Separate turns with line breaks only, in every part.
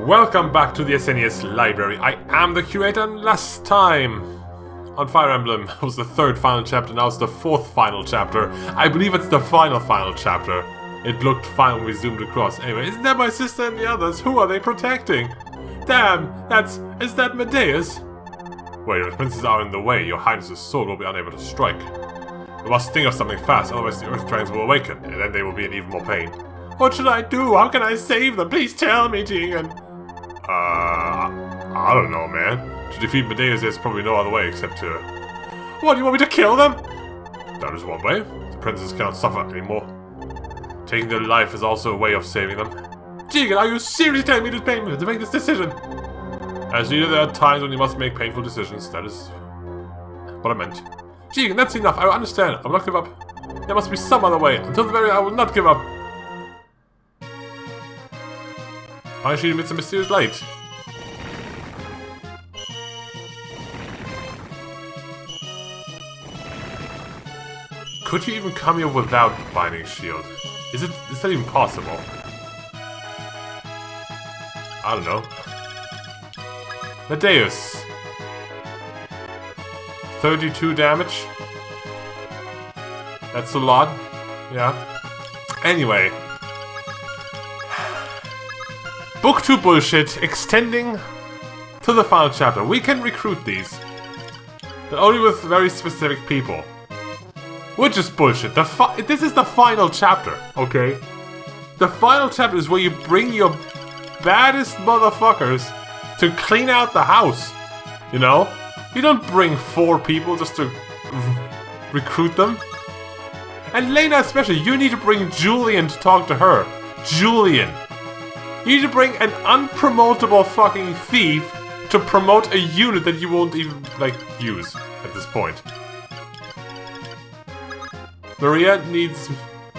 Welcome back to the SNES library. I am the curator, and last time on Fire Emblem was the third final chapter, now it's the fourth final chapter. I believe it's the final chapter. It looked fine when we zoomed across. Anyway, isn't that my sister and the others? Who are they protecting? Damn, is that Medeus? Wait, if the princes are in the way, your highness's sword will be unable to strike. We must think of something fast, otherwise the earth dragons will awaken, and then they will be in even more pain. What should I do? How can I save them? Please tell me, Jigen. I don't know, man. To defeat Medeus, there's probably no other way except to... What, you want me to kill them? That is one way. The princes cannot suffer anymore. Taking their life is also a way of saving them. Jigen, are you seriously telling me to make this decision? As leader, there are times when you must make painful decisions. That is what I meant. Jigen, that's enough. I understand. I will not give up. There must be some other way. Until the very end, I will not give up. Why she emits a mysterious light? Could you even come here without the binding shield? Is that even possible? I don't know. Medeus. 32 damage. That's a lot. Yeah. Anyway. Book 2 bullshit extending to the final chapter. We can recruit these. But only with very specific people. Which is bullshit. This is the final chapter, okay? The final chapter is where you bring your baddest motherfuckers to clean out the house. You know? You don't bring 4 people just to recruit them. And Lena especially, you need to bring Julian to talk to her. Julian. You need to bring an unpromotable fucking thief to promote a unit that you won't even, like, use at this point. Maria needs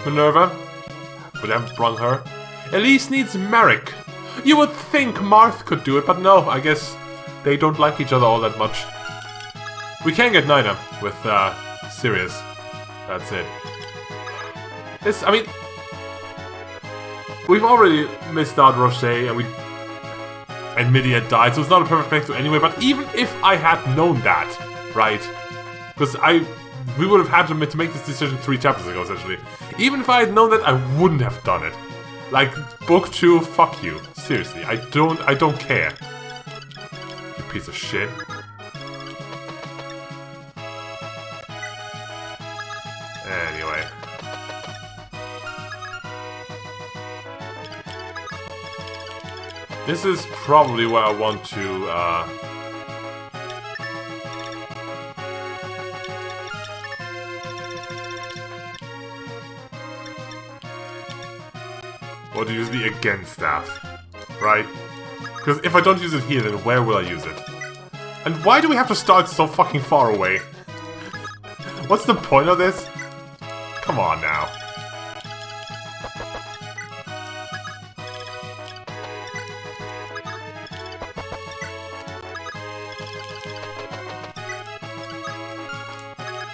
Minerva. We haven't brung her. Elise needs Merrick. You would think Marth could do it, but no, I guess they don't like each other all that much. We can get Nina with Sirius. That's it. I mean, we've already missed out Rocher and Midi had died, so it's not a perfect breakthrough anyway, but even if I had known that, right? Because we would have had to make this decision 3 chapters ago, essentially. Even if I had known that, I wouldn't have done it. Like, book 2, fuck you. Seriously, I don't care. You piece of shit. Anyway. This is probably where I want to, or to use the again staff, right? Because if I don't use it here, then where will I use it? And why do we have to start so fucking far away? What's the point of this? Come on now.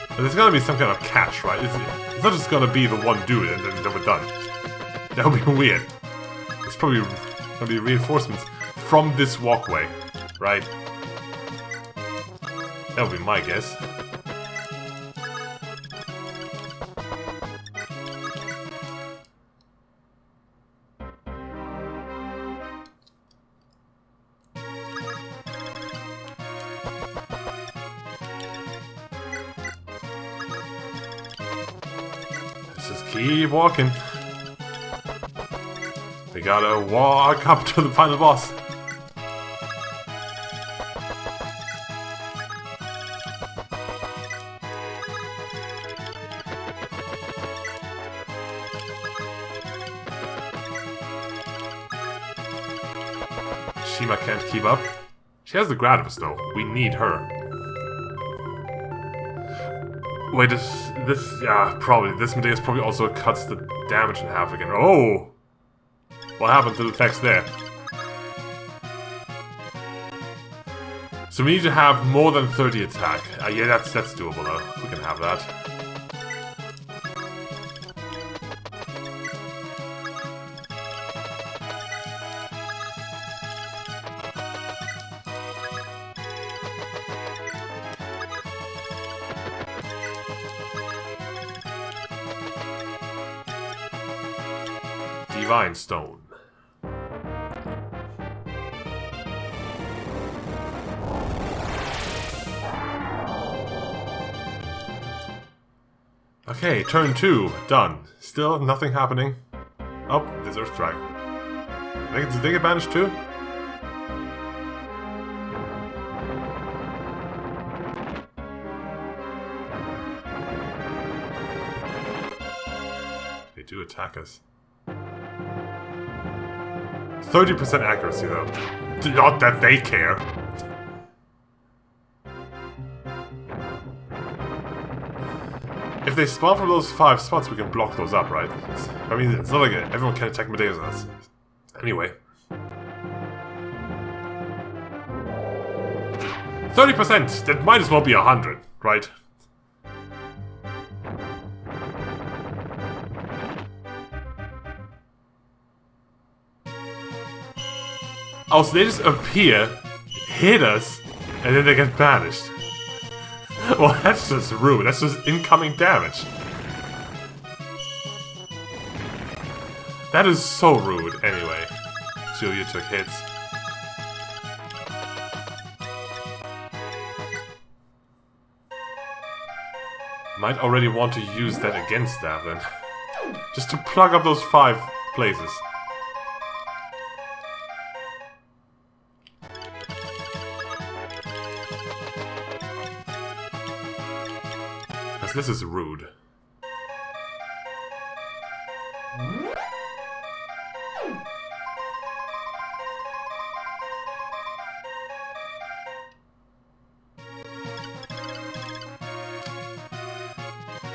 But there's gotta be some kind of catch, right? It's not just gonna be the one dude and then we're done. That would be weird. It's probably gonna be reinforcements from this walkway, right? That would be my guess. Let's just keep walking. We gotta walk up to the final boss. Shima can't keep up. She has the Gratis though. We need her. Wait, yeah, probably. This Medeus probably also cuts the damage in half again. Oh! What happened to the text there? So we need to have more than 30 attack. Yeah, that's doable though. We can have that. Divine Stone. Okay, turn 2. Done. Still nothing happening. Oh, there's Earth Dragon. Did they get banished too? They do attack us. 30% accuracy though. Not that they care. If they spawn from those 5 spots, we can block those up, right? I mean, it's not like everyone can attack Medeus. Anyway. 30%! That might as well be 100, right? Oh, so they just appear, hit us, and then they get banished. Well, that's just rude. That's just incoming damage. That is so rude, anyway. Julia took hits. Might already want to use that against that, then. Just to plug up those 5 places. This is rude.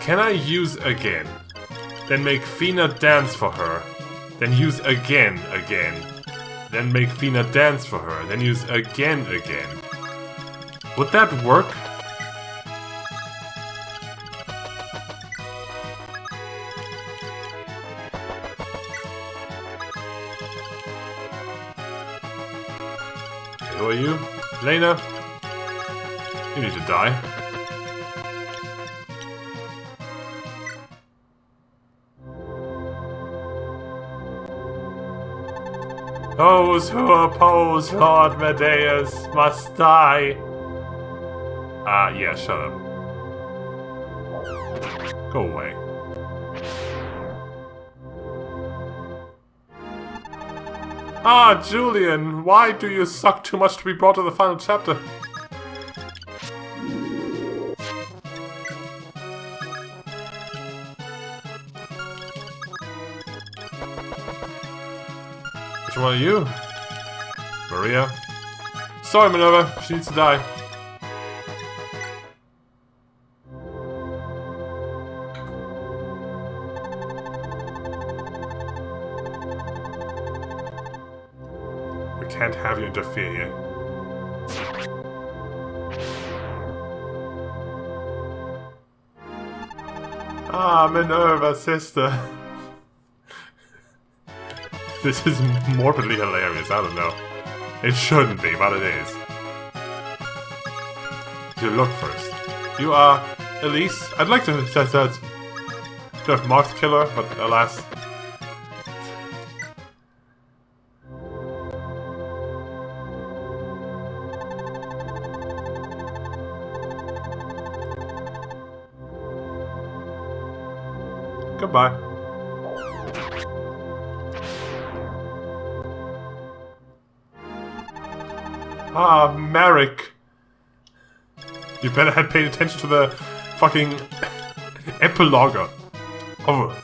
Can I use again? Then make Fina dance for her. Then use again. Then make Fina dance for her. Then use again. Would that work? Who are you? Lena? You need to die. Those who oppose Lord Medeus must die. Yeah, shut up. Go away. Ah, Julian, why do you suck too much to be brought to the final chapter? Which one are you? Maria? Sorry, Minerva, she needs to die. Can't have you interfere here. Ah, Minerva, sister. This is morbidly hilarious, I don't know. It shouldn't be, but it is. You look first. You are Elise? I'd like to have Mark's killer, but alas. Goodbye. Ah, Merrick. You better have paid attention to the fucking epilogue of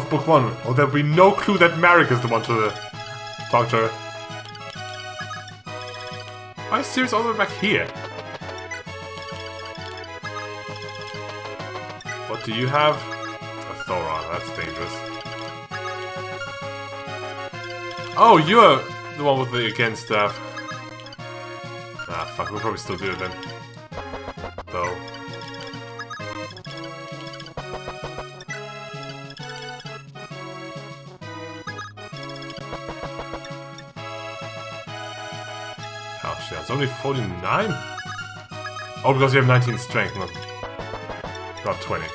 book 1, or there'll be no clue that Merrick is the one to talk to her. Why is Sirius all the way back here? What do you have? A Thoron, that's dangerous. Oh, you're the one with the against stuff. Ah, fuck, we'll probably still do it then. Though. Oh shit, it's only 49? Oh, because you have 19 strength, not 20.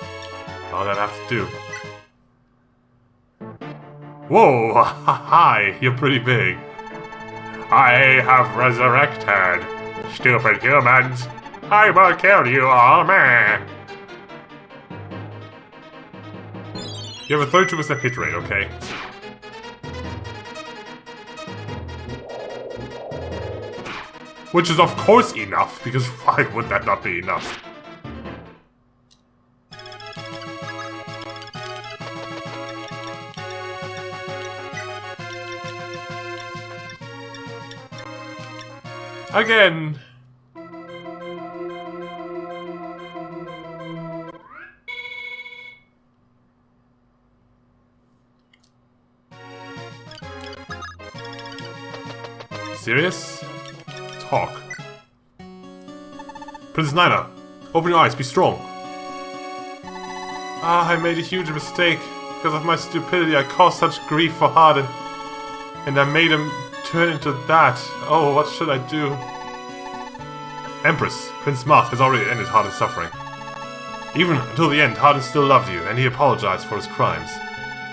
Oh, that'd have to do. Whoa, hi, you're pretty big. I have resurrected. Stupid humans. I will kill you all, man. You have a 32% hit rate, okay? Which is of course enough, because why would that not be enough? Again! Serious? Talk. Princess Nina, open your eyes, be strong. Ah, I made a huge mistake. Because of my stupidity, I caused such grief for Hardin. And I made him turn into that. Oh, what should I do? Empress, Prince Marth has already ended Hardin's suffering. Even until the end, Hardin still loved you, and he apologized for his crimes.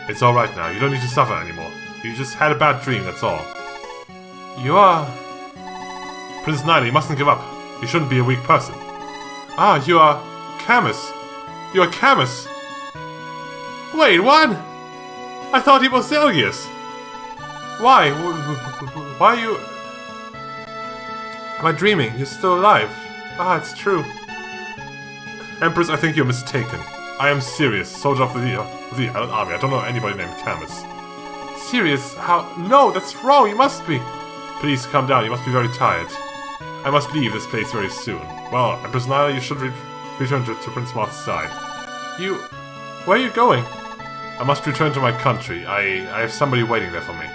It's alright now, you don't need to suffer anymore. You just had a bad dream, that's all. You are... Princess Nina, you mustn't give up. You shouldn't be a weak person. Ah, you are... Camus. You are Camus. Wait, what? I thought he was Zelgius. Why? Why are you... Am I dreaming? You're still alive. Ah, it's true. Empress, I think you're mistaken. I am Sirius, soldier of the army. I don't know anybody named Camus. Sirius? How? No, that's wrong. You must be. Please, calm down. You must be very tired. I must leave this place very soon. Well, Empress Nina, you should return to Prince Marth's side. You... Where are you going? I must return to my country. I have somebody waiting there for me.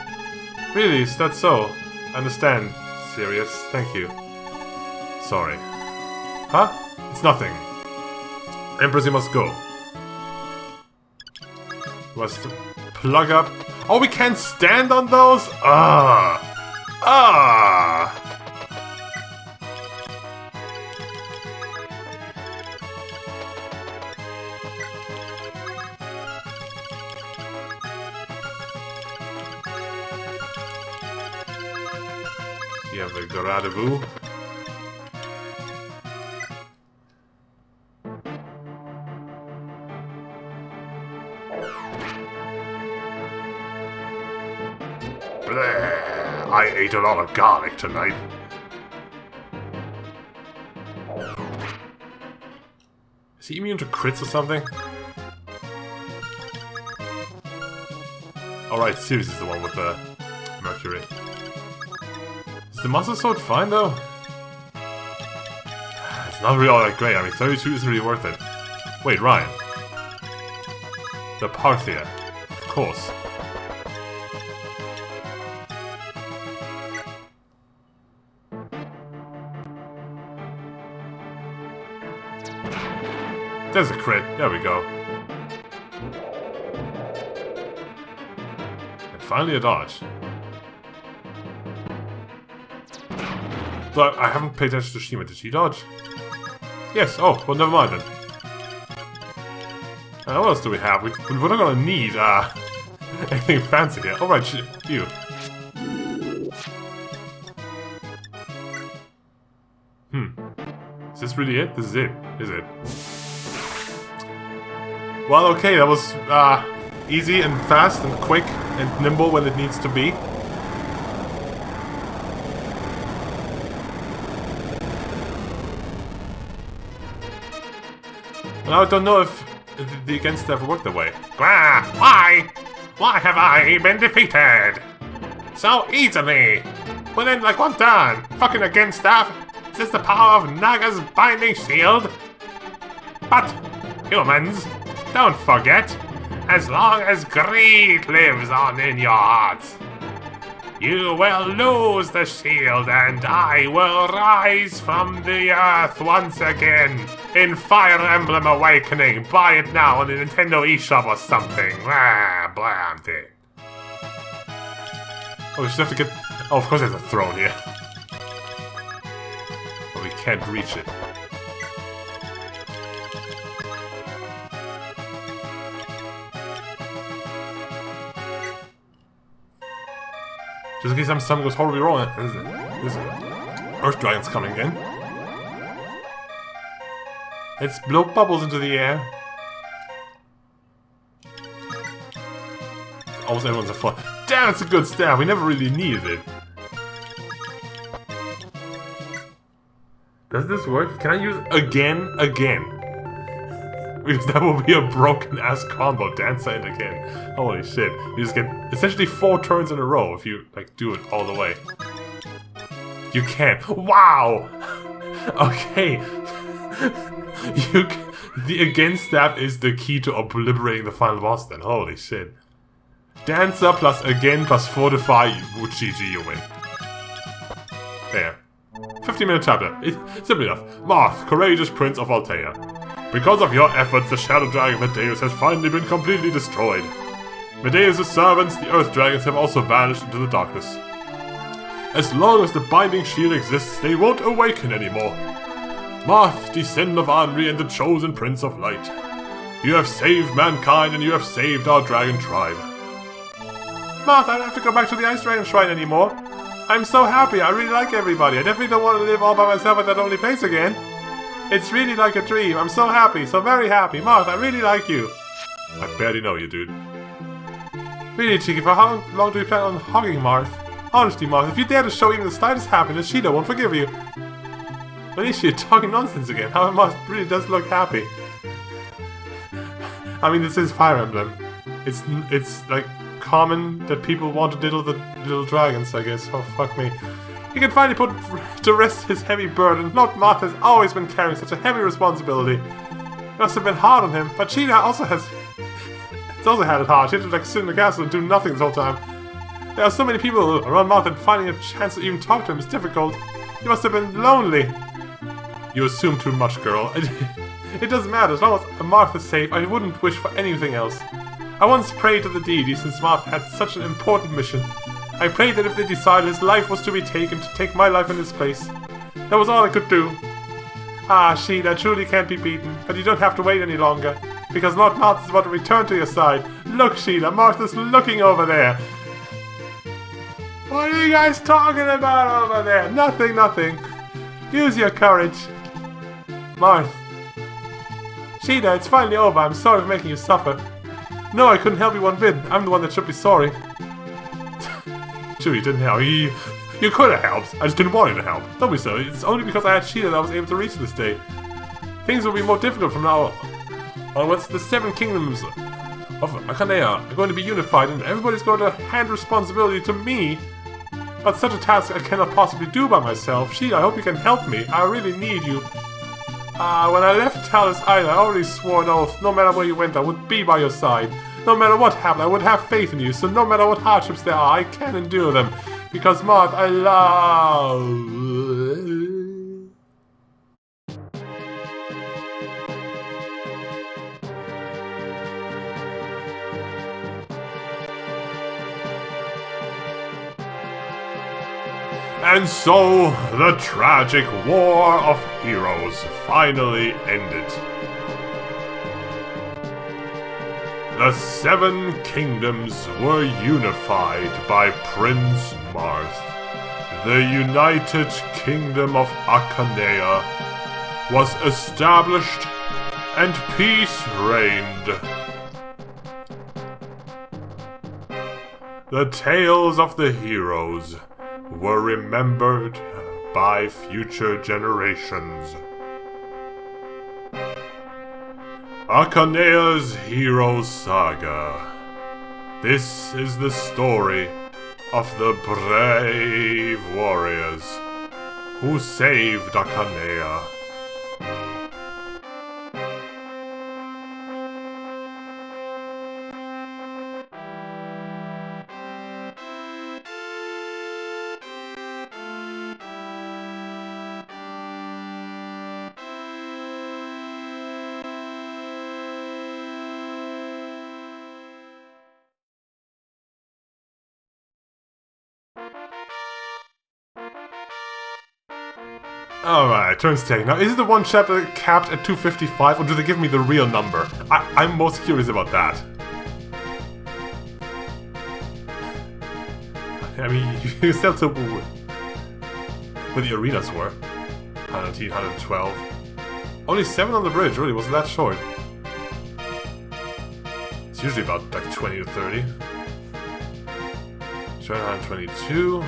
Really? Is that so? I understand, Sirius. Thank you. Sorry. Huh? It's nothing. Empress, you must go. You must plug up... Oh, we can't stand on those? Ah! Ah! You have the rendezvous. Bleh, I ate a lot of garlic tonight. Is he immune to crits or something? Alright, Sirius is the one with the Mercury. Is the Master Sword fine though? It's not really all that great. I mean, 32 isn't really worth it. Wait, Ryan. The Parthia. Of course. There's a crit. There we go. And finally a dodge. But I haven't paid attention to Shima. Did she dodge? Yes. Oh, well, never mind then. What else do we have? We're not gonna need anything fancy here. Alright, you. Is this really it? This is it, is it? Well, okay, that was easy and fast and quick and nimble when it needs to be. And I don't know if the against ever worked that way. Why? Why have I been defeated? So easily! Within like one turn! Fucking against staff! Is this the power of Naga's binding shield? But, humans, don't forget, as long as greed lives on in your hearts, you will lose the shield and I will rise from the earth once again in Fire Emblem Awakening. Buy it now on the Nintendo eShop or something. Blah, blah, I'm dead. Oh, we should have to get... Oh, of course there's a throne here. But we can't reach it. Just in case something goes horribly wrong. This Earth Dragon's coming again. Let's blow bubbles into the air. Almost everyone's a foot. Damn, it's a good staff. We never really needed it. Does this work? Can I use again? Because that will be a broken-ass combo. Dancer and again. Holy shit. You just get essentially 4 turns in a row if you, like, do it all the way. You can. Wow! Okay. The again stab is the key to obliterating the final boss then. Holy shit. Dancer plus again plus fortify. GG, you win. There. 15-minute chapter. It's simple enough. Marth, courageous prince of Altea. Because of your efforts, the Shadow Dragon Medeus has finally been completely destroyed. Medeus' servants, the Earth Dragons, have also vanished into the darkness. As long as the Binding Shield exists, they won't awaken anymore. Marth, descendant of Anri and the chosen Prince of Light. You have saved mankind and you have saved our dragon tribe. Marth, I don't have to go back to the Ice Dragon Shrine anymore. I'm so happy, I really like everybody. I definitely don't want to live all by myself at that lonely place again. It's really like a dream. I'm so happy, so very happy. Marth, I really like you. I barely know you, dude. Really, Cheeky, for how long do you plan on hogging Marth? Honestly, Marth, if you dare to show even the slightest happiness, Sheeta won't forgive you. At least you're talking nonsense again. How Marth really does look happy. I mean, this is Fire Emblem. It's like common that people want to diddle the little dragons, I guess. Oh, fuck me. He can finally put to rest his heavy burden. Lord Marth has always been carrying such a heavy responsibility. It must have been hard on him, but Sheeta also has... It's also had it hard. She had to like sit in the castle and do nothing this whole time. There are so many people around Marth and finding a chance to even talk to him is difficult. He must have been lonely. You assume too much, girl. It doesn't matter. As long as Marth is safe, I wouldn't wish for anything else. I once prayed to the deity since Marth had such an important mission. I prayed that if they decided his life was to be taken, to take my life in his place. That was all I could do. Ah, Sheeta, truly can't be beaten, but you don't have to wait any longer, because Lord Marth is about to return to your side. Look, Sheeta, Marth is looking over there. What are you guys talking about over there? Nothing, nothing. Use your courage. Marth. Sheeta, it's finally over. I'm sorry for making you suffer. No, I couldn't help you one bit. I'm the one that should be sorry. Sure, you didn't help. You could have helped. I just didn't want you to help. Don't be so. It's only because I had Sheeta that I was able to reach this day. Things will be more difficult from now onwards. The 7 kingdoms of Akanea are going to be unified, and everybody's going to hand responsibility to me. But such a task I cannot possibly do by myself. Sheeta, I hope you can help me. I really need you. When I left Talus Island, I already swore an oath. No matter where you went, I would be by your side. No matter what happened, I would have faith in you. So no matter what hardships there are, I can endure them. Because Marth, I love... And so, the tragic War of Heroes finally ended. The 7 kingdoms were unified by Prince Marth. The United Kingdom of Akanea was established and peace reigned. The tales of the heroes were remembered by future generations. Akanea's Hero Saga. This is the story of the brave warriors who saved Akanea. Alright, turns taken. Now, is it the one chapter capped at 255, or do they give me the real number? I'm most curious about that. I mean, you still took where the arenas were. 119, 112. Only 7 on the bridge, really, wasn't that short. It's usually about like 20 to 30. 122.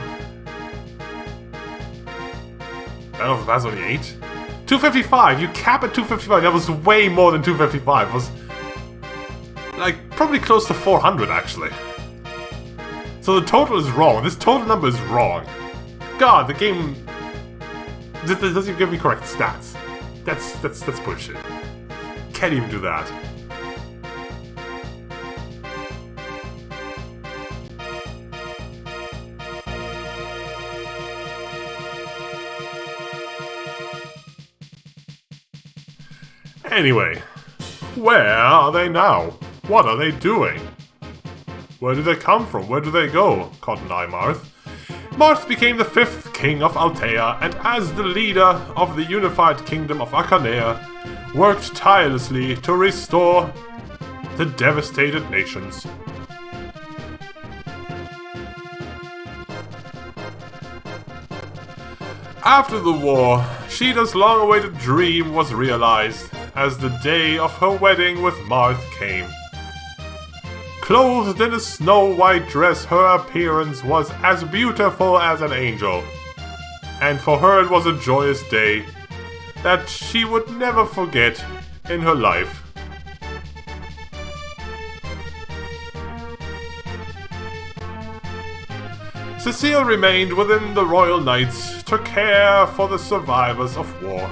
Battle of the Battle's only 8. 255! You cap at 255! That was way more than 255. It was like probably close to 400 actually. So the total is wrong. This total number is wrong. God, the game doesn't give me correct stats. That's bullshit. Can't even do that. Anyway, where are they now? What are they doing? Where do they come from? Where do they go? Cotton Eye Marth. Marth became the 5th king of Altea, and as the leader of the unified kingdom of Akanea, worked tirelessly to restore the devastated nations. After the war, Sheeta's long-awaited dream was realized as the day of her wedding with Marth came. Clothed in a snow-white dress, her appearance was as beautiful as an angel. And for her it was a joyous day that she would never forget in her life. Cecile remained within the Royal Knights to care for the survivors of war.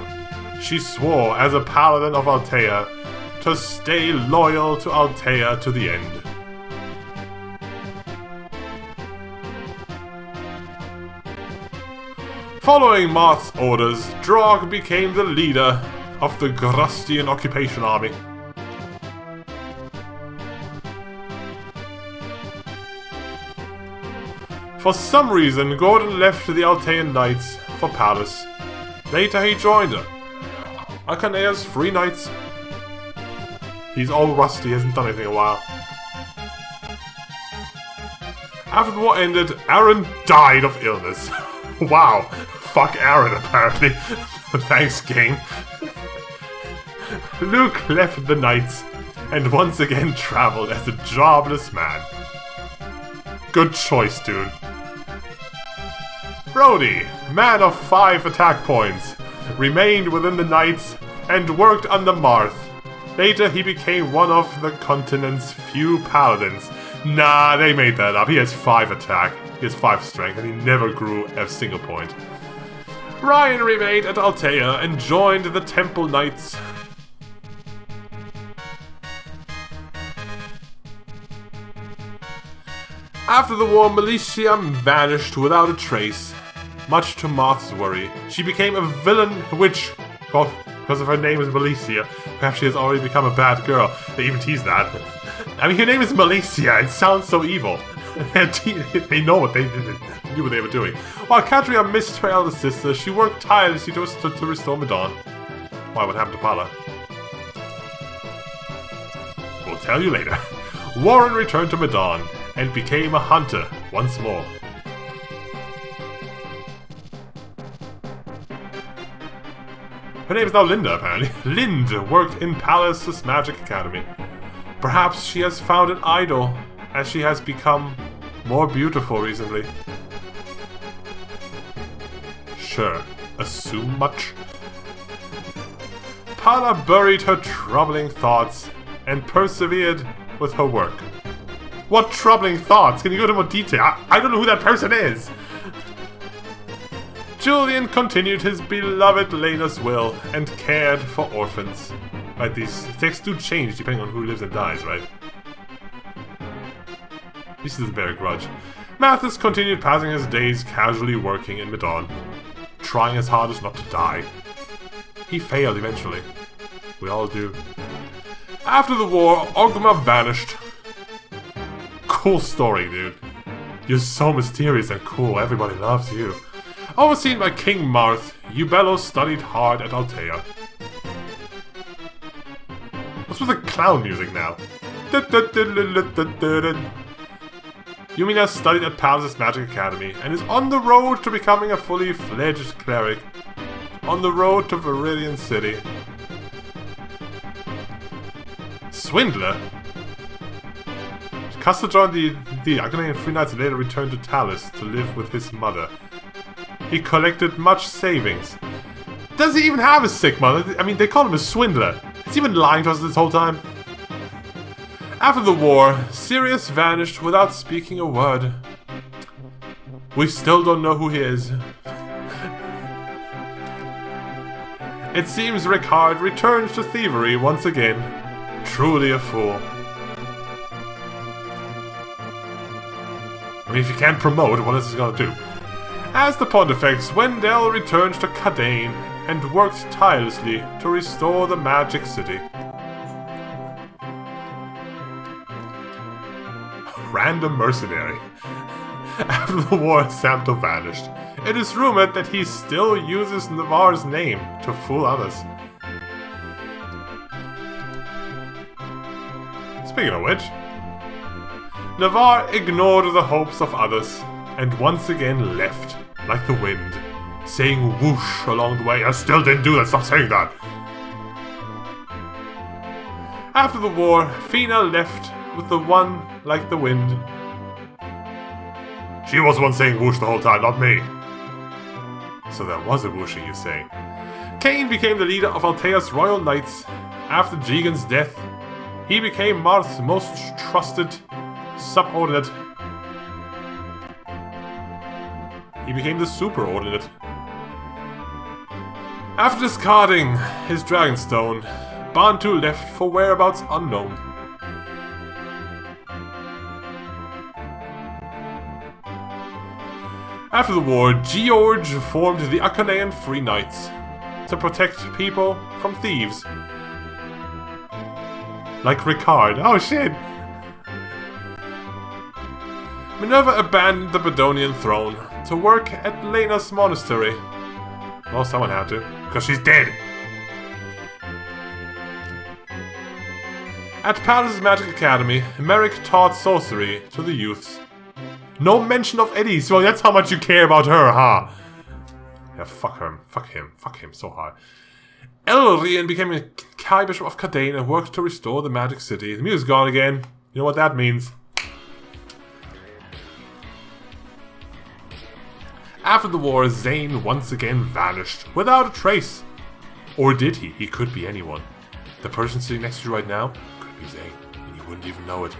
She swore as a paladin of Altea to stay loyal to Altea to the end. Following Marth's orders, Drog became the leader of the Grustian occupation army. For some reason, Gordon left the Altean Knights for Palace. Later he joined Akanea's Free Knights. He's all rusty, hasn't done anything in a while. After the war ended, Aaron died of illness. Wow, fuck Aaron apparently. Thanks, King. Luke left the Knights and once again traveled as a jobless man. Good choice, dude. Brody, man of 5 attack points, remained within the Knights and worked under Marth. Later he became one of the continent's few paladins. Nah, they made that up. He has 5 attack, he has 5 strength, and he never grew a single point. Ryan remained at Altea and joined the Temple Knights. After the war, Militia vanished without a trace. Much to Marth's worry, she became a villain which, well, because of her name is Militia, perhaps she has already become a bad girl. They even tease that. I mean, her name is Militia, it sounds so evil. They know what they knew what they were doing. While Katria missed her elder sister, she worked tirelessly to restore Medan. Why, what happened to Pala? We'll tell you later. Warren returned to Medan and became a hunter once more. Her name is now Linda, apparently. Lind worked in Palace's Magic Academy. Perhaps she has found an idol, as she has become more beautiful recently. Sure, assume much. Pala buried her troubling thoughts and persevered with her work. What troubling thoughts? Can you go into more detail? I don't know who that person is! Julian continued his beloved Lena's will and cared for orphans. Right, these texts do change depending on who lives and dies, right? At least he doesn't bear a grudge. Mathis continued passing his days casually working in Medan, trying his hardest not to die. He failed eventually. We all do. After the war, Ogma vanished. Cool story, dude. You're so mysterious and cool, everybody loves you. Overseen by King Marth, Ubello studied hard at Altea. What's with the clown music now? Yumina studied at Palace's Magic Academy and is on the road to becoming a fully fledged cleric. On the road to Viridian City. Swindler? Custer joined the Agony and 3 nights later returned to Talus to live with his mother. He collected much savings. Does he even have a sick mother? I mean, they call him a swindler. Has he been lying to us this whole time? After the war, Sirius vanished without speaking a word. We still don't know who he is. It seems Ricard returns to thievery once again. Truly a fool. I mean, if you can't promote, what is this gonna do? As the Pontifex, Wendell returns to Cadane and works tirelessly to restore the Magic City. Random mercenary. After the war, Samto vanished. It is rumored that he still uses Navarre's name to fool others. Speaking of which, Navarre ignored the hopes of others and once again left, like the wind, saying whoosh along the way. I still didn't do that, stop saying that! After the war, Fina left with the one like the wind. She was the one saying whoosh the whole time, not me. So there was a whooshing, you say. Kane became the leader of Altea's Royal Knights. After Jigen's death, he became Marth's most trusted subordinate. He became the superordinate. After discarding his Dragonstone, Bantu left for whereabouts unknown. After the war, George formed the Akanean Free Knights to protect people from thieves. Like Ricard. Oh shit! Minerva abandoned the Bedonian throne to work at Lena's monastery. Well, someone had to, because she's dead! At Palace's Magic Academy, Merrick taught sorcery to the youths. No mention of Eddie, so that's how much you care about her, huh? Yeah, fuck her. Fuck him so hard. Elrian became a Kai Bishop of Cadane and worked to restore the Magic City. The music's gone again. You know what that means. After the war, Zane once again vanished, without a trace. Or did he? He could be anyone. The person sitting next to you right now could be Zane, and you wouldn't even know it.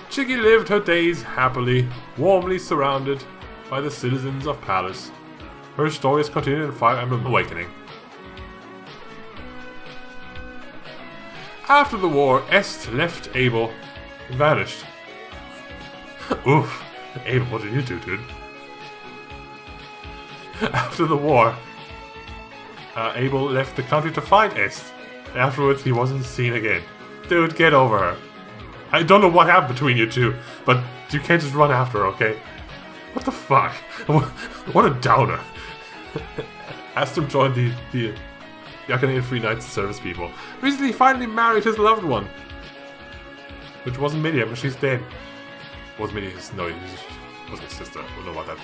Chiggy lived her days happily, warmly surrounded by the citizens of Palace. Her stories continued in Fire Emblem Awakening. After the war, Est left Abel and vanished. Oof. Abel, what did you do, dude? After the war, Abel left the country to find Est. Afterwards, he wasn't seen again. Dude, get over her. I don't know what happened between you two, but you can't just run after her, okay? What the fuck? What a downer. Astrum joined the Yakane Free Knights service people. Recently, he finally married his loved one. Which wasn't Midia, but she's dead. Was Midia his... No, it wasn't his sister. I don't know about that.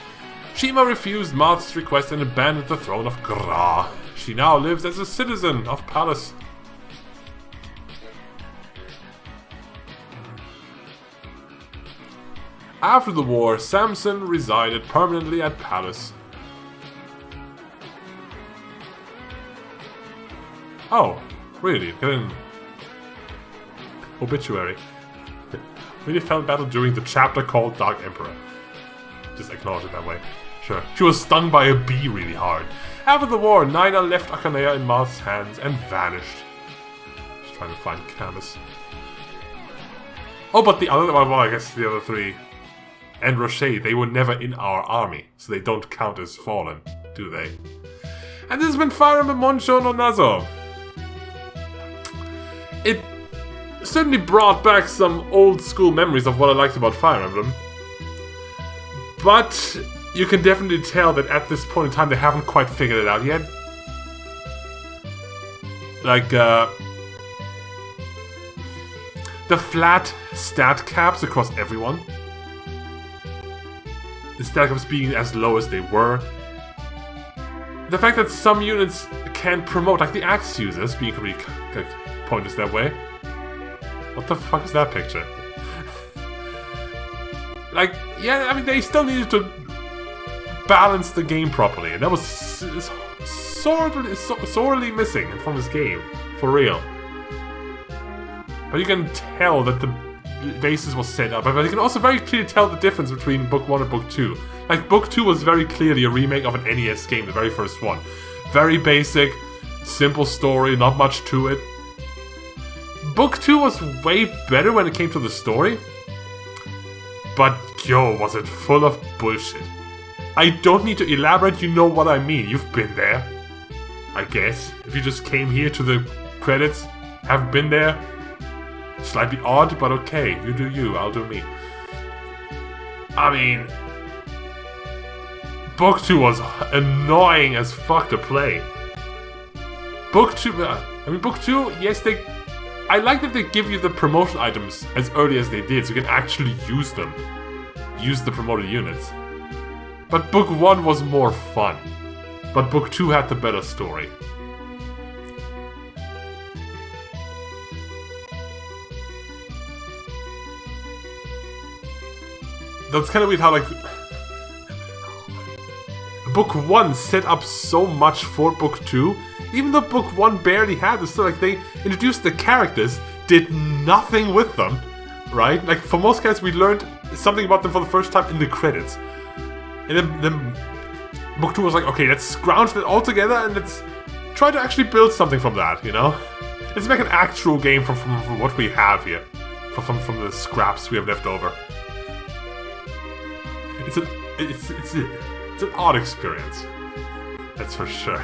Shima refused Marth's request and abandoned the throne of Gra. She now lives as a citizen of Palace. After the war, Samson resided permanently at Palace. Oh, really? Get an obituary. Really fell in battle during the chapter called Dark Emperor. Just acknowledge it that way. Sure. She was stung by a bee really hard. After the war, Nina left Akanea in Marth's hands and vanished. Just trying to find Camus. Oh, but the other... Well, I guess the other three... And Rocher, they were never in our army, so they don't count as fallen, do they? And this has been Fire Emblem Monshou no Nazo. It certainly brought back some old school memories of what I liked about Fire Emblem. But you can definitely tell that at this point in time they haven't quite figured it out yet. Like, the flat stat caps across everyone. instead of being as low as they were. The fact that some units can promote, like the axe users, being completely pointless that way. What the fuck is that picture? Like, yeah, I mean, they still needed to balance the game properly, and that was sorely missing from this game, for real. But you can tell that the basis was set up, but you can also very clearly tell the difference between Book 1 and Book 2. Like, Book 2 was very clearly a remake of an NES game, the very first one. Very basic, simple story, not much to it. Book 2 was way better when it came to the story. But, yo, was it full of bullshit. I don't need to elaborate, you know what I mean. You've been there. I guess. If you just came here to the credits, haven't been there. Slightly odd, but okay. You do you, I'll do me. I mean, Book 2 was annoying as fuck to play. Book 2, Book 2, yes, I like that they give you the promotion items as early as they did, so you can actually use them. Use the promoted units. But Book 1 was more fun. But Book 2 had the better story. That's kind of weird how, like, Book 1 set up so much for Book 2, even though Book 1 barely had this. So, like, they introduced the characters, did nothing with them, right? Like, for most characters, we learned something about them for the first time in the credits. And then Book 2 was like, okay, let's scrounge that all together and let's try to actually build something from that, you know? Let's make an actual game from what we have here. From the scraps we have left over. It's an odd experience. That's for sure.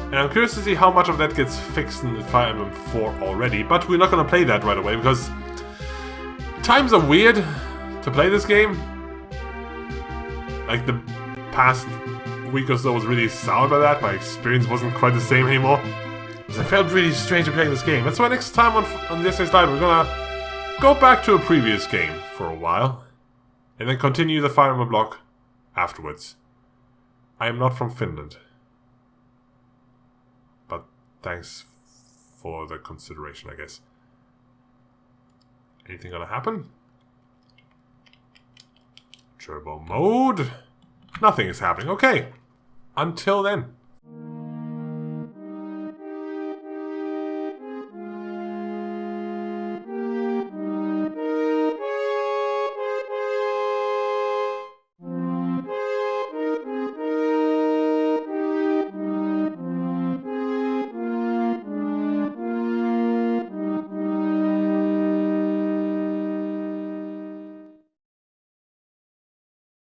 And I'm curious to see how much of that gets fixed in Fire Emblem 4 already, but we're not gonna play that right away because times are weird to play this game. Like, the past week or so was really soured by that. My experience wasn't quite the same anymore. It felt really strange to playing this game. That's why next time on this SNES Live we're gonna go back to a previous game for a while and then continue the Fire Emblem block afterwards. I am not from Finland. But thanks for the consideration, I guess. Anything gonna happen? Turbo mode? Nothing is happening. Okay. Until then.